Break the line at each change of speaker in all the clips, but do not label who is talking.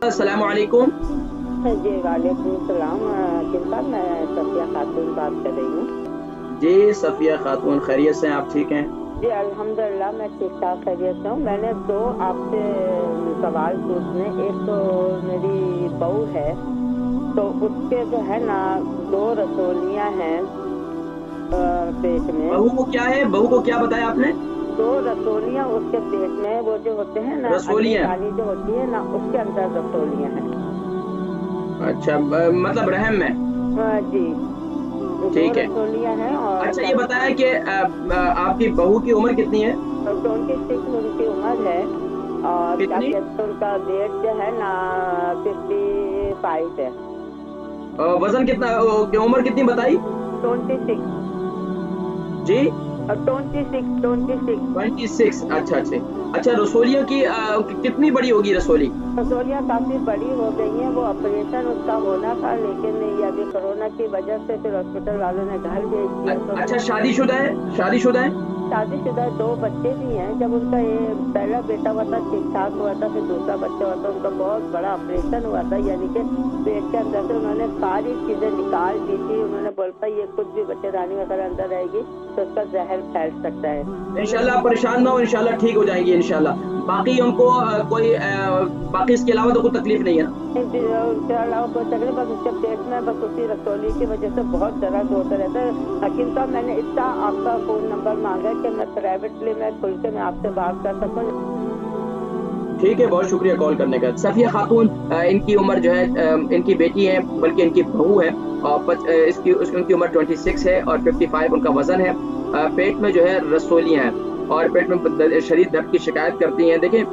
अस्सलाम वालेकुम।
जी वालेकुम सलाम। किनका मैं सफिया खातून बात कर रही हूँ।
जी सफिया खातून, खैरियत से हैं आप? ठीक हैं
जी अल्हम्दुलिल्लाह मैं ठीक ठाक खैरियत से हूँ। मैंने दो आपसे सवाल पूछने। एक तो मेरी बहू है तो उसके जो है ना 2 रसोलियाँ हैं पेट में।
बहू को क्या है? बहू को क्या बताया आपने?
2 रसोलियाँ उसके पेट में, वो जो होते हैं ना
रसोलियाँ?
अंडे वाली जो होती है ना, उसके अंदर रसोलियाँ हैं।
अच्छा, मतलब रहम में?
जी 2
ठीक है।
रसोलियाँ हैं। और
अच्छा, ये बताया कि आपकी बहू की उम्र कितनी है?
26 उनकी उम्र है और क्या
कितनी?
कहते हैं उनका वेट जो है ना 55 है।
वजन कितना? उम्र कितनी बताई?
26
जी
और 26।
26। अच्छा अच्छा। अच्छा, रसोलियों की कितनी बड़ी होगी रसोली?
रसोलियाँ काफी बड़ी हो गई हैं। वो ऑपरेशन उसका होना था लेकिन ये अभी कोरोना की वजह से फिर हॉस्पिटल वालों ने घर भेज दिया।
अच्छा, शादीशुदा है? शादीशुदा है?
शादीशुदा 2 बच्चे भी हैं। जब उनका ये पहला बेटा हुआ था ठीक ठाक हुआ था, फिर दूसरा बच्चा हुआ था उनका बहुत बड़ा ऑपरेशन हुआ था, यानी कि पेट के अंदर से उन्होंने सारी चीजें निकाल दी थी। उन्होंने बोलता ये कुछ भी बच्चेदानी अगर अंदर रहेगी तो उसका जहर फैल सकता है।
इंशाल्लाह परेशान ना हो, इंशाल्लाह ठीक हो जाएंगी इंशाल्लाह। बाकी उनको बाकी इसके अलावा तो कोई तकलीफ नहीं है ना?
उसके अलावा कोई तकलीफ, बस उसके पेट में बस उसी रसोली की वजह से बहुत दर्द होता रहता है। हकीम साहब मैंने इतना आपका फोन नंबर मांगा कि मैं प्राइवेटली मैं खुल के मैं आपसे बात कर सकूँ।
ठीक है, बहुत शुक्रिया कॉल करने का। सफिया खातून, इनकी उम्र जो है, इनकी बेटी है बल्कि इनकी बहू है, और उनकी उम्र 26 है और 55 उनका वजन है। पेट में जो है रसोलियाँ हैं और पेट में शदीद दर्द की शिकायत करती हैं। देखिए,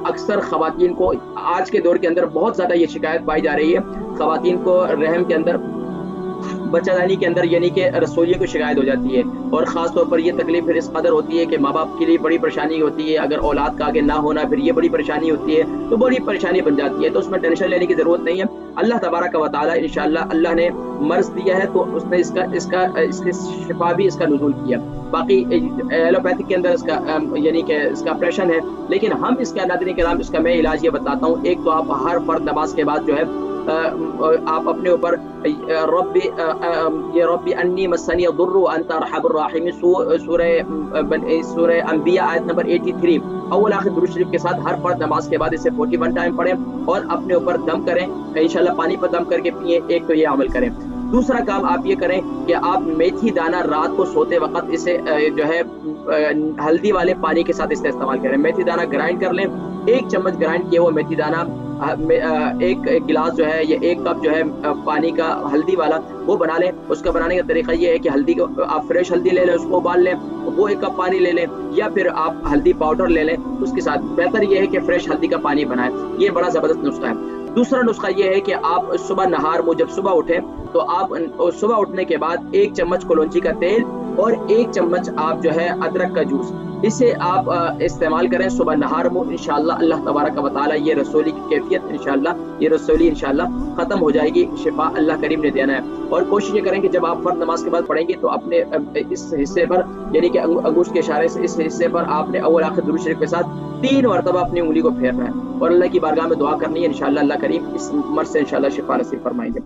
अक्सर खवातीन को आज के दौर के अंदर बहुत ज़्यादा ये शिकायत पाई जा रही है। खवातीन को रहम के अंदर, बच्चादानी के अंदर यानी कि रसोलियों की शिकायत हो जाती है, और ख़ास तौर पर ये तकलीफ फिर इस कदर होती है कि माँ बाप के लिए बड़ी परेशानी होती है। अगर औलाद का आगे ना होना, फिर ये बड़ी परेशानी होती है, तो बड़ी परेशानी बन जाती है। तो उसमें टेंशन लेने की ज़रूरत नहीं है। अल्लाह तबारक व तआला इंशाअल्लाह, अल्लाह ने मर्ज़ दिया है तो उसने इसका इसका इसकी शिफा भी इसका नुज़ूल किया। बाकी एलोपैथिक के अंदर इसका यानी कि इसका ऑपरेशन है, लेकिन हम इसका नाज़रीन किराम इसका मैं इलाज ये बताता हूँ। एक तो आप हर फर्द नमाज के बाद जो है आप अपने ऊपर रब्बी अन्नी मस्सनी यदुर्रु अंता अर्हमुर राहिमीन सूरह अंबिया आयत नंबर 83 अव्वल आखिर दुरूद शरीफ के साथ हर फर्द नमाज के बाद इसे 41 टाइम पढ़ें और अपने ऊपर दम करें। इंशाल्लाह पानी पर दम करके पिए। एक तो ये अमल करें। दूसरा काम आप ये करें कि आप मेथी दाना रात को सोते वक्त इसे जो है हल्दी वाले पानी के साथ इसका इस्तेमाल करें। मेथी दाना ग्राइंड कर लें, 1 चम्मच ग्राइंड किया हुआ मेथी दाना, एक गिलास जो है, ये 1 कप जो है पानी का हल्दी वाला वो बना लें। उसका बनाने का तरीका ये है कि हल्दी को आप फ्रेश हल्दी ले लें, उसको उबाल लें, वो 1 कप पानी ले लें, या फिर आप हल्दी पाउडर ले लें उसके साथ। बेहतर ये है कि फ्रेश हल्दी का पानी बनाएं। ये बड़ा ज़बरदस्त नुस्खा है। दूसरा नुस्खा ये है कि आप सुबह नहार में जब सुबह उठें तो आप सुबह उठने के बाद 1 चम्मच कलौंजी का तेल और 1 चम्मच आप जो है अदरक का जूस, इसे आप इस्तेमाल करें सुबह नहार में। इंशाअल्लाह अल्लाह तबारक व तआला ये रसोली की कैफियत इंशाअल्लाह, ये रसोली इंशाअल्लाह खत्म हो जाएगी। शिफा अल्लाह करीम ने देना है। और कोशिश ये करें कि जब आप फर्द नमाज के बाद पढ़ेंगे तो अपने इस हिस्से पर यानी कि अंगूठे के इशारे से इस हिस्से पर आपने अव्वल आखिर दुरूद शरीफ के साथ 3 मरतबा अपनी उंगली को फेरना है और अल्लाह की बारगाह में दुआ करनी है। इंशाअल्लाह अल्लाह करीम इस मर्ज़ से इंशाअल्लाह शिफा नसीब फरमाएंगे।